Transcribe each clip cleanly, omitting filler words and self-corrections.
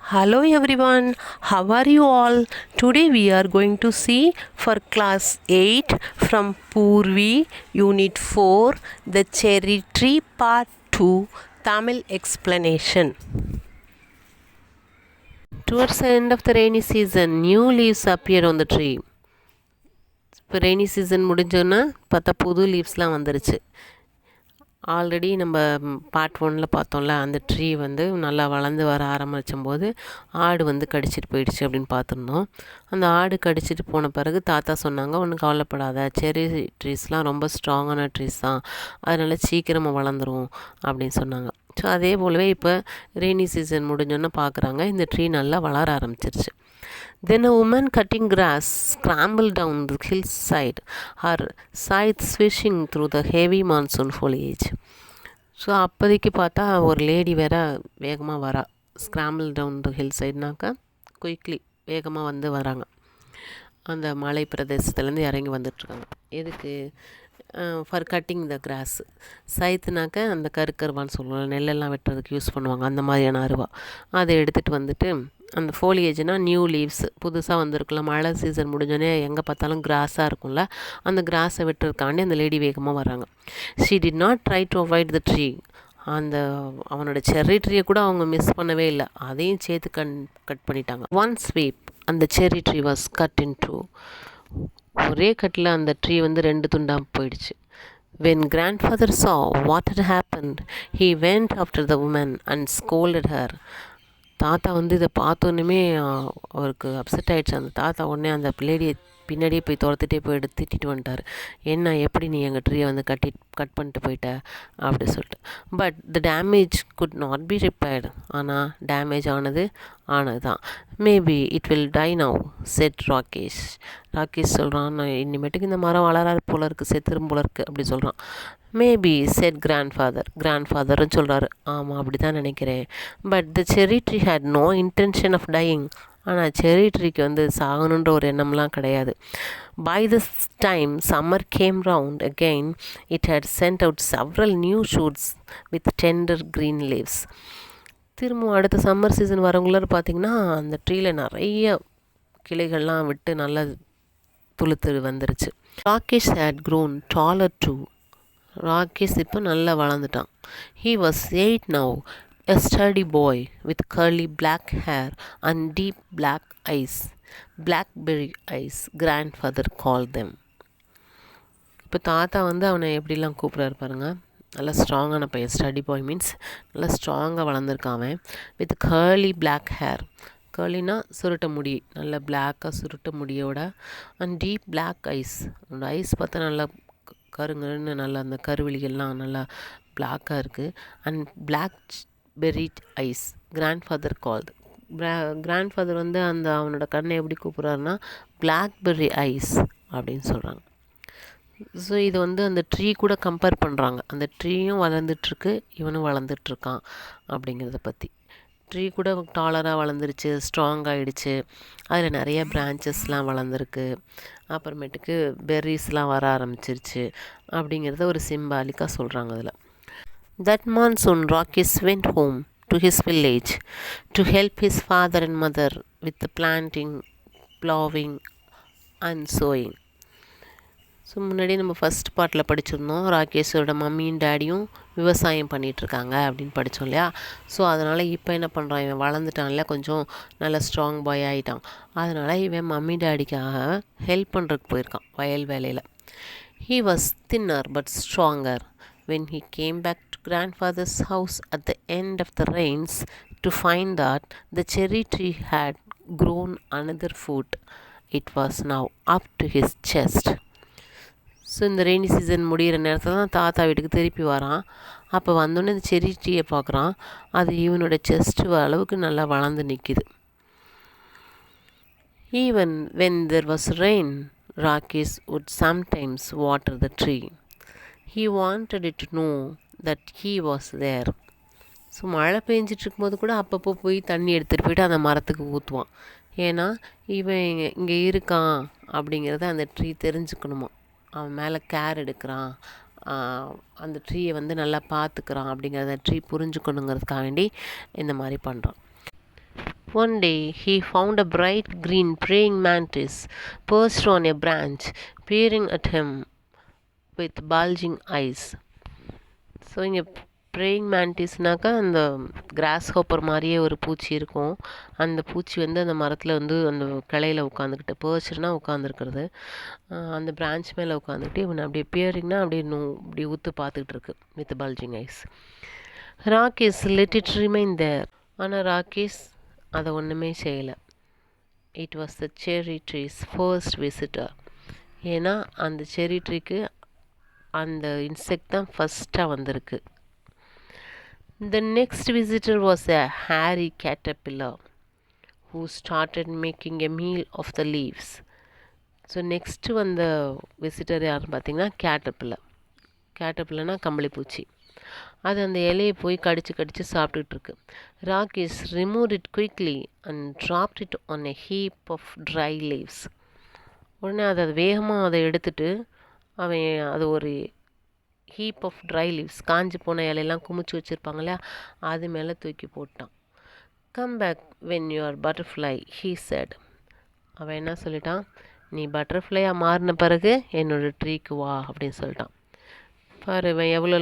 Hello everyone, how are you all? Today we are going to see for class 8 from Purvi Unit 4 the Cherry Tree Part 2 Tamil explanation. Towards the end of the rainy season, new leaves appeared on the tree. இப்போ rainy season முடிஞ்சோன்னா பார்த்தா புது லீவ்ஸ்லாம் வந்துருச்சு. Already நம்ம part 1ல் பார்த்தோம்ல, அந்த tree வந்து நல்லா வளர்ந்து வர ஆரம்பிச்சும்போது ஆடு வந்து கடிச்சிட்டு போயிடுச்சு அப்படின்னு பார்த்துருந்தோம். அந்த ஆடு கடிச்சிட்டு போன பிறகு தாத்தா சொன்னாங்க, ஒன்றும் கவலைப்படாத, செரி ட்ரீஸ்லாம் ரொம்ப ஸ்ட்ராங்கான ட்ரீஸ் தான், அதனால் சீக்கிரமாக வளர்ந்துரும் அப்படின்னு சொன்னாங்க. ஸோ அதே போலவே இப்போ ரெய்னி சீசன் முடிஞ்சோன்னு பார்க்குறாங்க, இந்த ட்ரீ நல்லா வளர ஆரம்பிச்சிருச்சு. Then a woman cutting grass scrambled down the hillside, her scythe swishing through the heavy monsoon foliage. So அப்போதைக்கு பார்த்தா ஒரு லேடி வேற வேகமாக வரா. ஸ்க்ராம்பிள் டவுன் த ஹில் சைட்னாக்கா குயிக்லி வேகமாக வந்து வராங்க. அந்த மலை பிரதேசத்துலேருந்து இறங்கி வந்துட்டுருக்காங்க. எதுக்கு? For cutting the grass. சைத்துனாக்க அந்த கருக்கருவான்னு சொல்லுவோம், நெல்லெல்லாம் வெட்டுறதுக்கு யூஸ் பண்ணுவாங்க, அந்த மாதிரியான அருவா. அதை எடுத்துகிட்டு வந்துட்டு அந்த ஃபோலியேஜ்னால் நியூ லீவ்ஸ் புதுசாக வந்திருக்குல்ல, மழை சீசன் முடிஞ்சோடனே எங்கே பார்த்தாலும் கிராஸாக இருக்கும்ல, அந்த கிராஸை வெட்டுறதுக்காண்டி அந்த லேடி வேகமாக வராங்க. She did not try to avoid the tree. அந்த அவனோட செர்ரி ட்ரீயை கூட அவங்க மிஸ் பண்ணவே இல்லை, அதையும் சேர்த்து கட் பண்ணிட்டாங்க. ஒன் ஸ்வீப் அந்த cherry tree was cut in two. ஒரே கட்டில் அந்த ட்ரீ வந்து 2 துண்டாக போயிடுச்சு. When grandfather saw what had happened, he went after the woman and scolded her. தாத்தா வந்து இதை பார்த்தோன்னுமே அவருக்கு அப்செட் ஆகிடுச்சு. அந்த தாத்தா உடனே அந்த லேடியை பின்னாடியே போய் துரத்துட்டே போய் திட்டிட்டு வந்துட்டார். என்ன, எப்படி நீ எங்கள் ட்ரீயை வந்து கட் பண்ணிட்டு போயிட்ட அப்படி சொல்லிட்டு. But the damage could not be repaired. ஆனால் டேமேஜ் ஆனது தான். Maybe it will tie now set Rakesh. Rakesh சொல்கிறான், நான் இனிமேட்டுக்கு இந்த மரம் வளராது போல இருக்குது, செத்துரும் போல இருக்குது அப்படி சொல்கிறான். மேபி செட் கிராண்ட்ஃபாதர்னு சொல்கிறாரு. ஆமாம், அப்படி தான் நினைக்கிறேன். But the cherry tree had no intention of dying. ஆனால் செர்ரி ட்ரீக்கு வந்து சாகணுன்ற ஒரு எண்ணம்லாம் கிடையாது. By this time summer came round again. It had sent out several new shoots with tender green leaves. திரும்பவும் அடுத்த சம்மர் சீசன் வரவங்கள பார்த்திங்கன்னா அந்த ட்ரீயில் நிறைய கிளைகள்லாம் விட்டு நல்லா துளுத்து வந்துருச்சு. Rakesh had grown taller too. Rakesh இப்போ நல்லா வளர்ந்துட்டான். He was 8 now, a sturdy boy with curly black hair and deep black eyes. Blackberry eyes, grandfather called them. இப்போ தாத்தா வந்து அவனை எப்படிலாம் கூப்பிட்றாரு பாருங்க. நல்லா ஸ்ட்ராங்கான பையன். ஸ்டடி பாய் மீன்ஸ் நல்லா ஸ்ட்ராங்காக வளர்ந்துருக்கான் அவன். With curly black hair. கர்லினா சுருட்ட முடி, நல்ல பிளாக்காக சுருட்ட முடியோட. And deep black eyes. அவனோட ஐஸ் பார்த்தா நல்லா கருங்கன்னு நல்லா அந்த கருவிழிகள்லாம் நல்லா பிளாக்காக இருக்குது. And black berried eyes, grandfather called. Grandfather வந்து அந்த அவனோட கண்ணை எப்படி கூப்பிட்றாருன்னா பிளாக்பெர்ரி ஐஸ் அப்படின்னு சொல்கிறாங்க. ஸோ இது வந்து அந்த ட்ரீ கூட கம்பேர் பண்ணுறாங்க. அந்த ட்ரீயும் வளர்ந்துட்டுருக்கு, இவனும் வளர்ந்துட்டுருக்கான் அப்படிங்கிறத பற்றி. ட்ரீ கூட டாலராக வளர்ந்துருச்சு, ஸ்ட்ராங் ஆகிடுச்சு, அதில் நிறைய பிரான்ச்சஸ்லாம் வளர்ந்துருக்கு, அப்புறமேட்டுக்கு பெர்ரிஸ்லாம் வர ஆரம்பிச்சிருச்சு அப்படிங்கிறத ஒரு சிம்பாலிக்காக சொல்கிறாங்க அதில். That monsoon Rakesh went home to his village to help his father and mother with planting, ploughing and sowing. So முன்னாடி நம்ம ஃபஸ்ட் பார்ட்டில் படிச்சிருந்தோம், ராகேஷோட மம்மியும் டேடியும் விவசாயம் பண்ணிகிட்ருக்காங்க அப்படின்னு படித்தோம் இல்லையா. ஸோ அதனால் இப்போ என்ன பண்ணுறான், இவன் வளர்ந்துட்டான்ல, கொஞ்சம் நல்ல ஸ்ட்ராங் பாய் ஆகிட்டான். அதனால் இவன் மம்மி டேடிக்காக ஹெல்ப் பண்ணுறதுக்கு போயிருக்கான் வயல் வேலையில். He was thinner but stronger when he came back to grandfather's house at the end of the rains to find that the cherry tree had grown another foot. It was now up to his chest. So இந்த rainy season முடிகிற நேரத்தில் தான் தாத்தா வீட்டுக்கு திருப்பி வரான். அப்போ வந்தோடனே இந்த செர்ரி ட்ரீயை பார்க்குறான். அது இவனோட செஸ்ட்டு அளவுக்கு நல்லா வளர்ந்து நிற்கிது. Even when there was rain, Rakesh would sometimes water the tree. He wanted it to know that he was there. So மழை பெஞ்சிட்டு இருக்கும்போது கூட அப்பப்போ போய் தண்ணி எடுத்துகிட்டு போயிட்டு அந்த மரத்துக்கு ஊற்றுவான். ஏன்னா இவன் இங்கே இருக்கான் அப்படிங்கிறத அந்த ட்ரீ தெரிஞ்சுக்கணுமா, அவன் மேலே கேர் எடுக்கிறான், அந்த ட்ரீயை வந்து நல்லா பார்த்துக்கிறான் அப்படிங்கிறத ட்ரீ புரிஞ்சுக்கணுங்கிறதுக்காக வேண்டி இந்த மாதிரி பண்ணுறான். One day he found a bright green praying mantis perched on a branch, peering at him with bulging eyes. So இங்கே ப்ரேயிங் மேண்டிஸ்னாக்கா அந்த கிராஸ் ஹோப்பர் மாதிரியே ஒரு பூச்சி இருக்கும். அந்த பூச்சி வந்து அந்த மரத்தில் வந்து அந்த கிளையில் உட்காந்துக்கிட்டு பேர்ச்னா உட்காந்துருக்கிறது. அந்த பிரான்ச் மேலே உட்காந்துக்கிட்டு இவனை அப்படியே பியரிங்னா அப்படியே இப்படி ஊற்று பார்த்துக்கிட்டு இருக்கு with bulging eyes. Rakesh let it remain there. ஆனால் ராகேஷ் அதை ஒன்றுமே செய்யலை. It was the cherry tree's first visitor. ஏன்னா அந்த செர்ரி ட்ரீக்கு அந்த இன்செக்ட் தான் ஃபஸ்ட்டாக வந்திருக்கு. The next visitor was a hairy caterpillar who started making a meal of the leaves. So next வந்த விசிட்டர் யாருன்னு பார்த்தீங்கன்னா கேட்டர்பில்லர்னா கம்பளிப்பூச்சி. அது அந்த இலையை போய் கடிச்சு சாப்பிட்டுட்டு இருக்கு. Rakesh remove it quickly and dropped it on a heap of dry leaves. உடனே அதை வேகமாக அதை எடுத்துட்டு அவன் அது ஒரு ஹீப் ஆஃப் ட்ரை லீவ்ஸ், காஞ்சி போன இலையெல்லாம் குமிச்சு வச்சுருப்பாங்க இல்லையா, அது மேலே தூக்கி போட்டான். Come back when you're butterfly he said. அவன் என்ன சொல்லிட்டான், நீ பட்டர்ஃப்ளையாக மாறின பிறகு என்னோடய ட்ரீக்கு வா அப்படின்னு சொல்லிட்டான். பாரு இவன் எவ்வளோ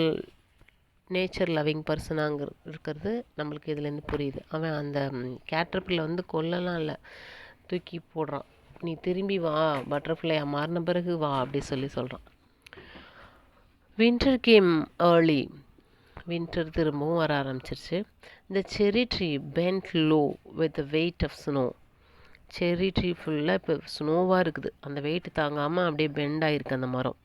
நேச்சர் லவ்விங் பர்சனாக இருக்கிறது நம்மளுக்கு இதுலேருந்து புரியுது. அவன் அந்த கேட்டர்பில்லை வந்து கொல்லலாம் இல்லை, தூக்கி போடுறான். நீ திரும்பி வா, பட்டர்ஃப்ளையாக மாறின பிறகு வா அப்படி சொல்கிறான். Winter game early. வின்டர் திரும்பவும் வர ஆரம்பிச்சிருச்சு. இந்த cherry tree bent low with the weight of snow. Cherry tree ஃபுல்லாக இப்போ ஸ்னோவாக இருக்குது, அந்த வெயிட் தாங்காமல் அப்படியே பெண்ட் ஆகிருக்கு அந்த மரம்.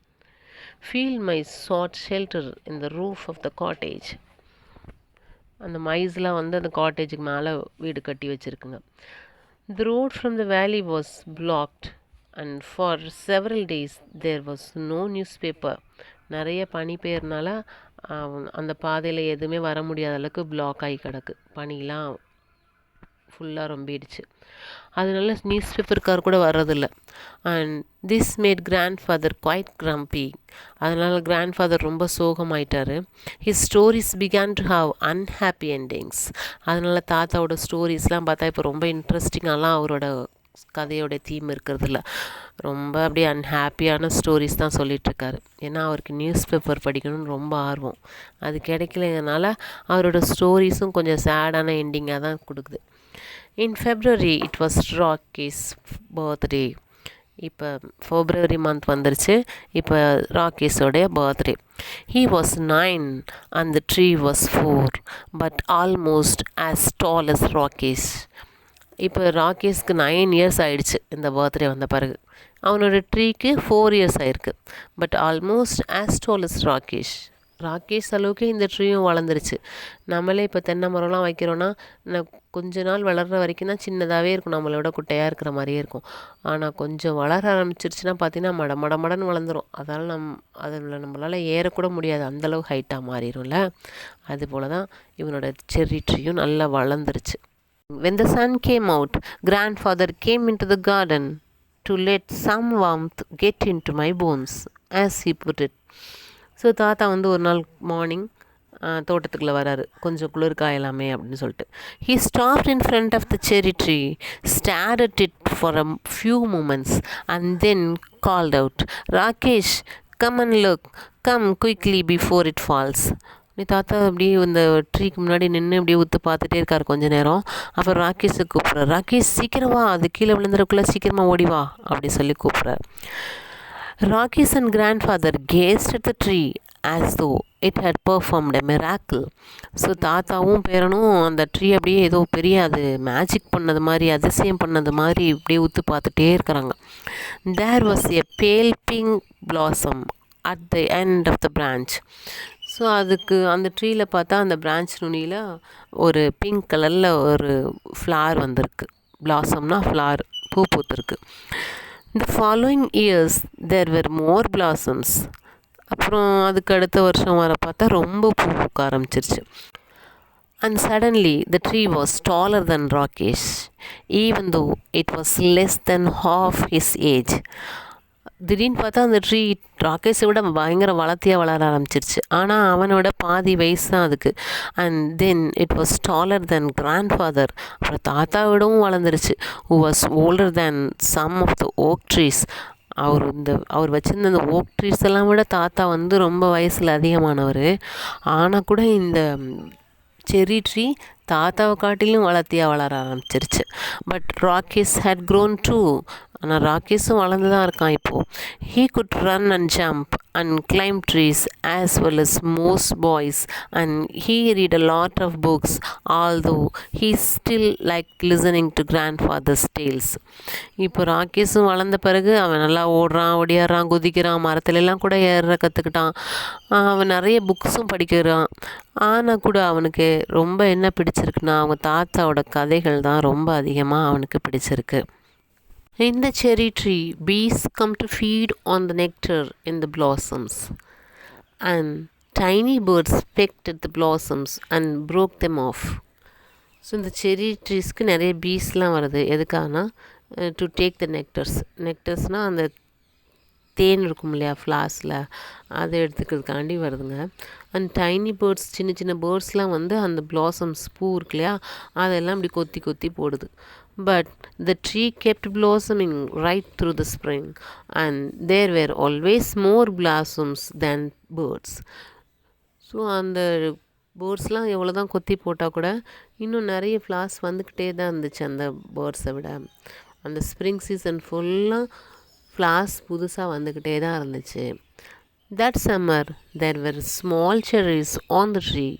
Field mice sought shelter in the roof of the cottage. அந்த மைஸ்லாம் வந்து அந்த காட்டேஜுக்கு மேலே வீடு கட்டி வச்சுருக்குங்க. The road from the valley was blocked and for several days there was no newspaper. நிறைய பனி பெய்யறனால அந்த பாதையில் எதுவுமே வர முடியாத அளவுக்கு பிளாக் ஆகி கிடக்கு. பனிலாம் ஃபுல்லாக ரொம்பிடுச்சு. அதனால நியூஸ் பேப்பர்கார் கூட வர்றதில்ல. And this made grandfather quite grumpy. அதனால் கிராண்ட் ஃபாதர் ரொம்ப சோகமாயிட்டார். His stories began to have unhappy endings. அதனால் தாத்தாவோட ஸ்டோரிஸ்லாம் பார்த்தா இப்போ ரொம்ப இன்ட்ரெஸ்டிங்காலாம் அவரோட கதையோட தீம் இருக்கிறதில்ல, ரொம்ப அப்படியே அன்ஹாப்பியான ஸ்டோரிஸ் தான் சொல்லிகிட்ருக்காரு. ஏன்னா அவருக்கு நியூஸ் பேப்பர் படிக்கணும்னு ரொம்ப ஆர்வம், அது கிடைக்கலனால அவரோட ஸ்டோரிஸும் கொஞ்சம் சேடான எண்டிங்காக தான் கொடுக்குது. இன் February it was Rockies birthday. இப்போ ஃபெப்ரவரி மந்த் வந்துருச்சு, இப்போ ராக்கீஸோடைய birthday. He was 9 and the tree was 4 but almost as tall as Rakesh. இப்போ ராகேஷ்க்கு 9 இயர்ஸ் ஆகிடுச்சு இந்த பர்த்டே வந்த பிறகு. அவனோட ட்ரீக்கு 4 இயர்ஸ் ஆகிருக்கு. But almost as tall as Rakesh அளவுக்கு இந்த ட்ரீயும் வளர்ந்துருச்சு. நம்மளே இப்போ தென்னை மரம்லாம் வைக்கிறோன்னா கொஞ்ச நாள் வளர்கிற வரைக்கும் தான் சின்னதாகவே இருக்கும், நம்மளோட குட்டையாக இருக்கிற மாதிரியே இருக்கும். ஆனால் கொஞ்சம் வளர ஆரம்பிச்சிருச்சுன்னா பார்த்தீங்கன்னா மடன்னு வளர்ந்துடும். அதனால் அதில் நம்மளால் ஏறக்கூட முடியாது, அந்தளவு ஹைட்டாக மாறிடும்ல. அதுபோல் தான் இவனோட செர்ரி ட்ரீயும் நல்லா வளர்ந்துருச்சு. When the sun came out, grandfather came into the garden to let some warmth get into my bones, as he put it. So தாத்தா வந்து ஒரு நாள் மார்னிங் தோட்டத்துக்குள்ளே வராரு, கொஞ்சம் குளிர் காயலாமே அப்படின்னு சொல்லிட்டு. He stopped in front of the cherry tree, stared at it for a few moments and then called out, Rakesh, come and look, come quickly before it falls. தாத்தா அப்படியே இந்த ட்ரீக்கு முன்னாடி நின்று அப்படியே ஊற்று பார்த்துட்டே இருக்கார் கொஞ்ச நேரம். அப்புறம் ராகேஷை கூப்பிட்றாரு, ராகேஷ் சீக்கிரம் வா, அது கீழே விழுந்துறக்குள்ளே சீக்கிரமாக ஓடி வா அப்படி சொல்லி கூப்பிட்றாரு. Rakesh and grandfather gazed at the tree as though it had performed a miracle. So தாத்தாவும் பேரனும் அந்த ட்ரீ அப்படியே ஏதோ பெரிய அது மேஜிக் பண்ணது மாதிரி, அதிசயம் பண்ணது மாதிரி இப்படியே ஊற்று பார்த்துட்டே இருக்கிறாங்க. தேர் was a pale pink blossom at the end of the branch. So அதுக்கு அந்த ட்ரீயில் பார்த்தா அந்த பிரான்ச் நுனியில் ஒரு பிங்க் கலரில் ஒரு ஃப்ளார் வந்திருக்கு. பிளாசம்னா ஃப்ளார், பூ பூத்துருக்கு. இந்த ஃபாலோயிங் இயர்ஸ் தேர் வேர் மோர் பிளாசம்ஸ். அப்புறம் அதுக்கு அடுத்த வருஷம் வர பார்த்தா ரொம்ப பூ பூக்க ஆரம்பிச்சிருச்சு. And suddenly the tree was taller then Rakesh even though it was less than half his age. திடீர்னு பார்த்தா அந்த ட்ரீ ராகேஷை விட பயங்கர வளர்த்தியாக வளர ஆரம்பிச்சிருச்சு. ஆனால் அவனோட பாதி வயசு தான் அதுக்கு. And then it was taller than grandfather. அப்புறம் தாத்தா விடவும் வளர்ந்துருச்சு. Who was older than some of the oak trees. அவர் வச்சுருந்த அந்த ஓக் ட்ரீஸ் எல்லாம் விட தாத்தா வந்து ரொம்ப வயசில் அதிகமானவர். ஆனால் கூட இந்த செர்ரி ட்ரீ தாத்தாவை காட்டிலும் வளர்த்தியாக வளர ஆரம்பிச்சிருச்சு. But Rakesh had grown too. ஆனால் ராக்கேஸும் வளர்ந்து தான் இருக்கான் இப்போது. He could run and jump and climb trees as well as most boys and he read a lot of books although he still like listening to grandfather's tales. இப்போ ராக்கேஸும் வளர்ந்த பிறகு அவன் நல்லா ஓடுறான், ஓடியாடுறான், குதிக்கிறான், மரத்துலலாம் கூட ஏற கற்றுக்கிட்டான். அவன் நிறைய புக்ஸும் படிக்கிறான். ஆனால் கூட அவனுக்கு ரொம்ப என்ன பிடிச்சிருக்குன்னா அவங்க தாத்தாவோட கதைகள் தான் ரொம்ப அதிகமாக அவனுக்கு பிடிச்சிருக்கு. In the cherry tree, bees come to feed on the nectar in the blossoms, and tiny birds pecked at the blossoms and broke them off. So இந்த செரி ட்ரீஸ்க்கு நிறைய பீஸ்லாம் வருது. எதுக்காகனா டு டேக் த நெக்டர்ஸ்னால் அந்த தேன் இருக்கும் இல்லையா ஃப்ளாஸில், அதை எடுத்துக்கிறதுக்காண்டி வருதுங்க. அண்ட் டைனி பேர்ட்ஸ், சின்ன சின்ன பேர்ட்ஸ்லாம் வந்து அந்த பிளாசம்ஸ் பூ இருக்கு இல்லையா, அதெல்லாம் இப்படி கொத்தி கொத்தி போடுது. But the tree kept blossoming right through the spring and there were always more blossoms than birds. So அந்த பேர்ட்ஸ்லாம் எவ்வளோ தான் கொத்தி போட்டால் கூட இன்னும் நிறைய ஃப்ளார்ஸ் வந்துக்கிட்டே தான் இருந்துச்சு அந்த பேர்ட்ஸை விட. அந்த ஸ்ப்ரிங் சீசன் ஃபுல்லாக ஃப்ளார்ஸ் புதுசாக வந்துக்கிட்டே தான் இருந்துச்சு. That summer there were small cherries on the tree.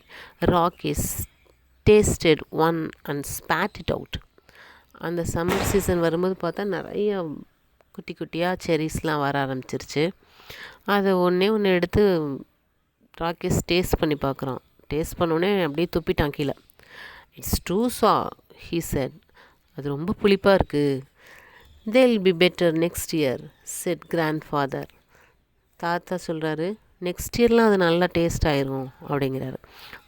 Rockies tasted one and spat it out. அந்த சம்மர் சீசன் வரும்போது பார்த்தா நிறைய குட்டி குட்டியாக செரிஸ்லாம் வர ஆரம்பிச்சிருச்சு. அதை ஒன்று எடுத்து ராக்கேஸ் டேஸ்ட் பண்ணி பார்க்குறான். டேஸ்ட் பண்ணோடனே அப்படியே துப்பிட்டான் கீழே. இட்ஸ் டூ சா ஹீ செட். அது ரொம்ப புளிப்பாக இருக்குது. They'll be better next year, said grandfather. தாத்தா சொல்கிறாரு, நெக்ஸ்ட் இயர்லாம் அது நல்லா டேஸ்ட் ஆயிரும் அப்படிங்கிறாரு.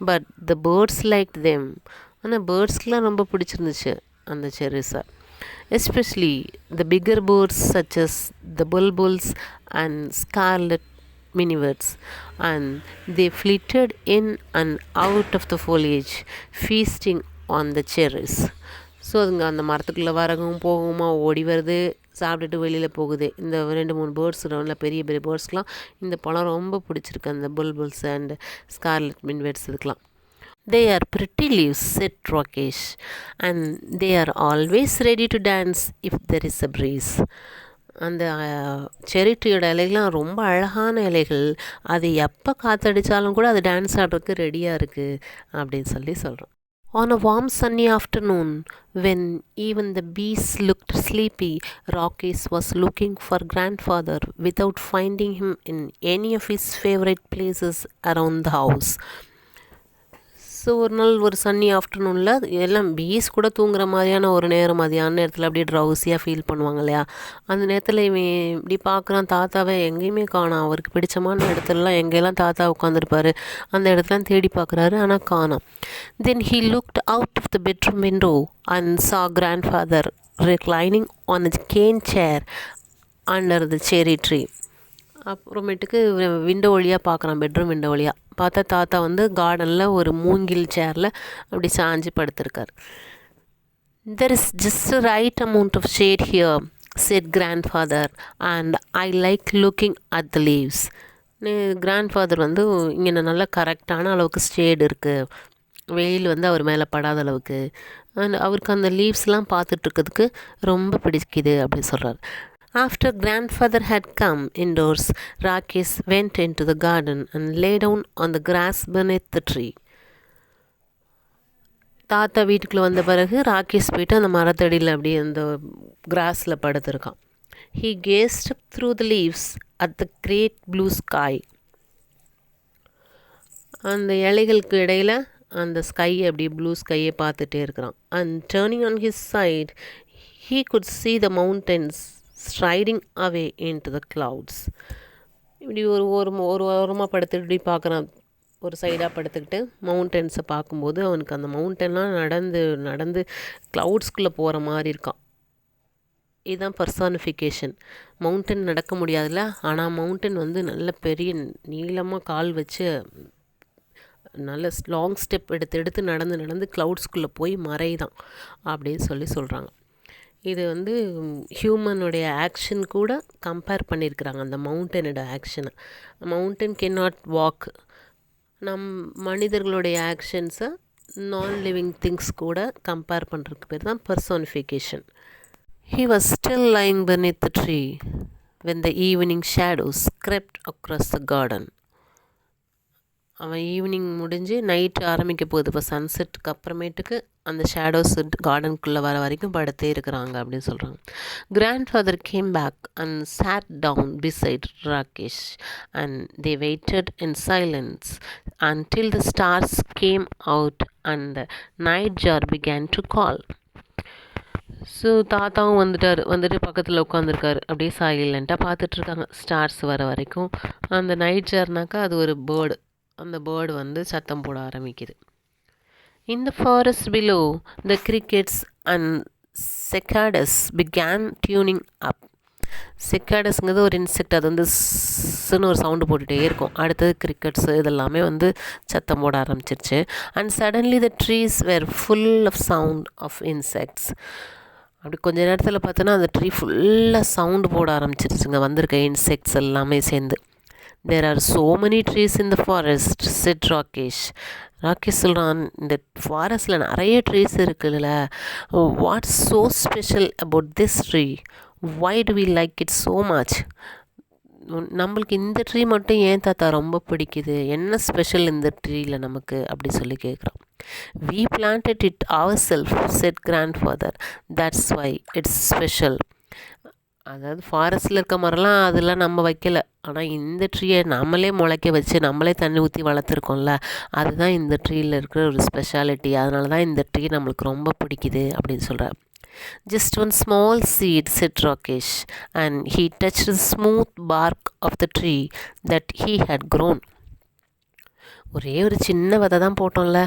But the birds liked them. ஆனால் பேர்ட்ஸ்க்கெலாம் ரொம்ப பிடிச்சிருந்துச்சு அந்த செர்ரிஸை. Especially the bigger birds such as the bulbuls and scarlet minivets and they flitted in and out of the foliage feasting on the cherries. So அதுங்க அந்த மரத்துக்குள்ளே வரவும் போகுமா, ஓடி வருது, சாப்பிட்டுட்டு வெளியில் போகுது. இந்த 2-3 பேர்ட்ஸ் நல்ல பெரிய பெரிய பேர்ட்ஸ்க்கெலாம் இந்த பழம் ரொம்ப பிடிச்சிருக்கு, அந்த புல்புல்ஸ் அண்ட் ஸ்கார்லெட் மின்வெட்ஸ் இதுக்கெலாம். They are pretty leaves, said Rakesh, and they are always ready to dance if there is a breeze. அந்த செரி ட்ரீயோட இலைகள்லாம் ரொம்ப அழகான இலைகள். அது எப்போ காற்றடித்தாலும் கூட அது டான்ஸ் ஆடுறதுக்கு ரெடியாக இருக்குது அப்படின்னு சொல்கிறோம். On a warm sunny afternoon, when even the bees looked sleepy, Rakesh was looking for grandfather without finding him in any of his favorite places around the house. So ஒரு நாள் ஒரு சன்னி ஆஃப்டர்நூனில் எல்லாம் பீஸ் கூட தூங்குற மாதிரியான ஒரு நேரம், மதியான நேரத்தில் அப்படியே ட்ரௌசியாக ஃபீல் பண்ணுவாங்க இல்லையா, அந்த நேரத்தில் இவன் இப்படி பார்க்குறான், தாத்தாவை எங்கேயுமே காணோம். அவருக்கு பிடிச்சமான இடத்துலலாம் எங்கெல்லாம் தாத்தா உட்காந்துருப்பார் அந்த இடத்துலாம் தேடி பார்க்குறாரு, ஆனால் காணோம். Then he looked out of the bedroom window and saw grandfather reclining on a cane chair under the cherry tree. அப்புறமேட்டுக்கு விண்டோ வழியாக பார்க்குறான், பெட்ரூம் விண்டோ வழியாக பார்த்தா தாத்தா வந்து கார்டனில் ஒரு மூங்கில் சேரில் அப்படி சாஞ்சு படுத்திருக்கார். There is just the right amount of shade here, said grandfather, and I like looking at the leaves. Grandfather வந்து இங்கே நல்லா கரெக்டான அளவுக்கு ஷேடு இருக்குது, வெயில் வந்து அவர் மேலே படாத அளவுக்கு, அண்ட் அவருக்கு அந்த லீவ்ஸ்லாம் பார்த்துட்ருக்கிறதுக்கு ரொம்ப பிடிக்குது அப்படின்னு சொல்கிறார். After grandfather had come indoors, Rakesh went into the garden and lay down on the grass beneath the tree. தாத்தா வீட்டுக்குள்ளே வந்த பிறகு ராகேஷ் போயிட்டு அந்த மரத்தடியில் அப்படியே அந்த கிராஸில் படுத்திருக்கான். He gazed through the leaves at the great blue sky. அந்த இலைகளுக்கு இடையில் அந்த ஸ்கையை அப்படியே ப்ளூ ஸ்கையை பார்த்துட்டே இருக்கிறான். And turning on his side, he could see the mountains striding away into the clouds. இப்படி ஒரு ஓரமாக படுத்துட்டு இப்படி பார்க்குறான், ஒரு சைடாக படுத்துக்கிட்டு மவுண்டன்ஸை பார்க்கும்போது அவனுக்கு அந்த மவுண்டன்லாம் நடந்து க்ளவுட்ஸ்குள்ளே போகிற மாதிரி இருக்கான். இதுதான் பர்சானிஃபிகேஷன். மவுண்டன் நடக்க முடியாதுல்ல, ஆனால் மவுண்டன் வந்து நல்ல பெரிய நீளமாக கால் வச்சு நல்ல லாங் ஸ்டெப் எடுத்து எடுத்து நடந்து நடந்து க்ளவுட்ஸ்குள்ளே போய் மறைதான் அப்படின்னு சொல்கிறாங்க. இது வந்து ஹியூமனுடைய ஆக்ஷன் கூட கம்பேர் பண்ணியிருக்கிறாங்க, அந்த மவுண்டனோட ஆக்ஷனை. Mountain can not walk. மனிதர்களுடைய ஆக்ஷன்ஸை நான் லிவிங் திங்ஸ் கூட கம்பேர் பண்ணுறதுக்கு பேர் தான் personification. He was still lying beneath the tree when the evening shadows crept across the garden. அவன் ஈவினிங் முடிஞ்சு நைட்டு ஆரம்பிக்க போகுது. இப்போ சன்செட்டுக்கு அப்புறமேட்டுக்கு அந்த ஷேடோஸ் கார்டனுக்குள்ளே வர வரைக்கும் படுத்தே இருக்கிறாங்க அப்படின்னு சொல்கிறாங்க. Grandfather came back and sat down beside Rakesh and they waited in silence until the stars came out and the nightjar began to call. So தாத்தாவும் வந்துட்டு பக்கத்தில் உட்காந்துருக்காரு. அப்படியே சைலண்ட்டாக பார்த்துட்ருக்காங்க ஸ்டார்ஸ் வர வரைக்கும். அந்த நைட் ஜார்னாக்கா அது ஒரு பேர்டு. அந்த பேர்டு வந்து சத்தம் போட ஆரம்பிக்குது. In the forest below, the crickets and cicadas began tuning up. சிக்காடஸ்ங்கிறது ஒரு இன்செக்ட். அது வந்து ஸ்ன்னு ஒரு சவுண்டு போட்டுகிட்டே இருக்கும். அடுத்தது கிரிக்கெட்ஸு இதெல்லாமே வந்து சத்தம் போட ஆரம்பிச்சிருச்சு. And suddenly the trees were full of sound of insects. அப்படி கொஞ்ச நேரத்தில் பார்த்தோன்னா அந்த ட்ரீ ஃபுல்லாக சவுண்டு போட ஆரம்பிச்சிருச்சுங்க, வந்திருக்க இன்செக்ட்ஸ் எல்லாமே சேர்ந்து. There are so many trees in the forest, said Rakesh. Rakesh சொல்கிறான், இந்த ஃபாரஸ்ட்டில் நிறைய ட்ரீஸ் இருக்குல்ல, what's so special about this tree, why do we like it so much? நம்மளுக்கு இந்த ட்ரீ மட்டும் ஏன் தாத்தா ரொம்ப பிடிக்குது, என்ன ஸ்பெஷல் இந்த ட்ரீயில் நமக்கு அப்படி சொல்லி கேட்குறான். We planted it ourselves, said grandfather. That's why it's special. அதாவது ஃபாரஸ்ட்டில் இருக்க மரம்லாம் அதெல்லாம் நம்ம வைக்கல, ஆனால் இந்த ட்ரீயை நம்மளே முளைக்க வச்சு நம்மளே தண்ணி ஊற்றி வளர்த்துருக்கோம்ல, அதுதான் இந்த ட்ரீயில் இருக்கிற ஒரு ஸ்பெஷாலிட்டி. அதனால தான் இந்த ட்ரீ நம்மளுக்கு ரொம்ப பிடிக்குது அப்படின்னு சொல்கிறார். Just one small seed, said Rakesh, and he touched the smooth bark of the tree that he had grown. ஒரே ஒரு சின்ன விதை தான் போட்டோம்ல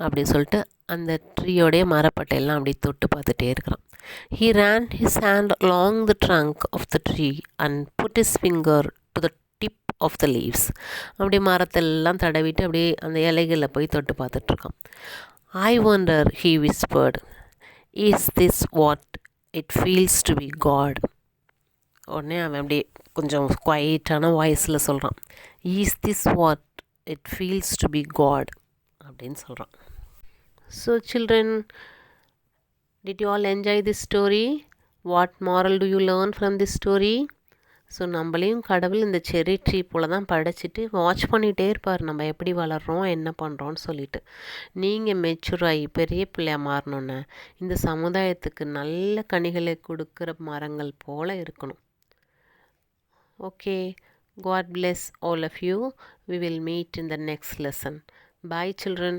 அப்படின்னு சொல்லிட்டு அந்த ட்ரீயோடைய மரப்பட்டையெல்லாம் அப்படி தொட்டு பார்த்துட்டே இருக்கிறான். He ran his hand along the trunk of the tree and put his finger to the tip of the leaves. அப்படியே மரத்தெல்லாம் தடவிட்டு அப்படியே அந்த இலைகளில் போய் தொட்டு பார்த்துட்ருக்கான். I wonder, he whispered, is this what it feels to be God? உடனே அவன் அப்படியே கொஞ்சம் குவைட்டான வாய்ஸில் சொல்கிறான், is this what it feels to be God அப்படின்னு சொல்கிறான். So children, did you all enjoy this story? What moral do you learn from this story? So நம்மளையும் கடவுள் இந்த செர்ரி ட்ரீ போல் தான் படைச்சிட்டு வாட்ச் பண்ணிகிட்டே இருப்பார், நம்ம எப்படி வளர்கிறோம் என்ன பண்ணுறோன்னு சொல்லிட்டு. நீங்கள் மெச்சூராகி பெரிய பிள்ளையாக மாறணுன்னு இந்த சமுதாயத்துக்கு நல்ல கனிகளை கொடுக்குற மரங்கள் போல் இருக்கணும். Okay, God bless all of you. We will meet in the next lesson. Bye children.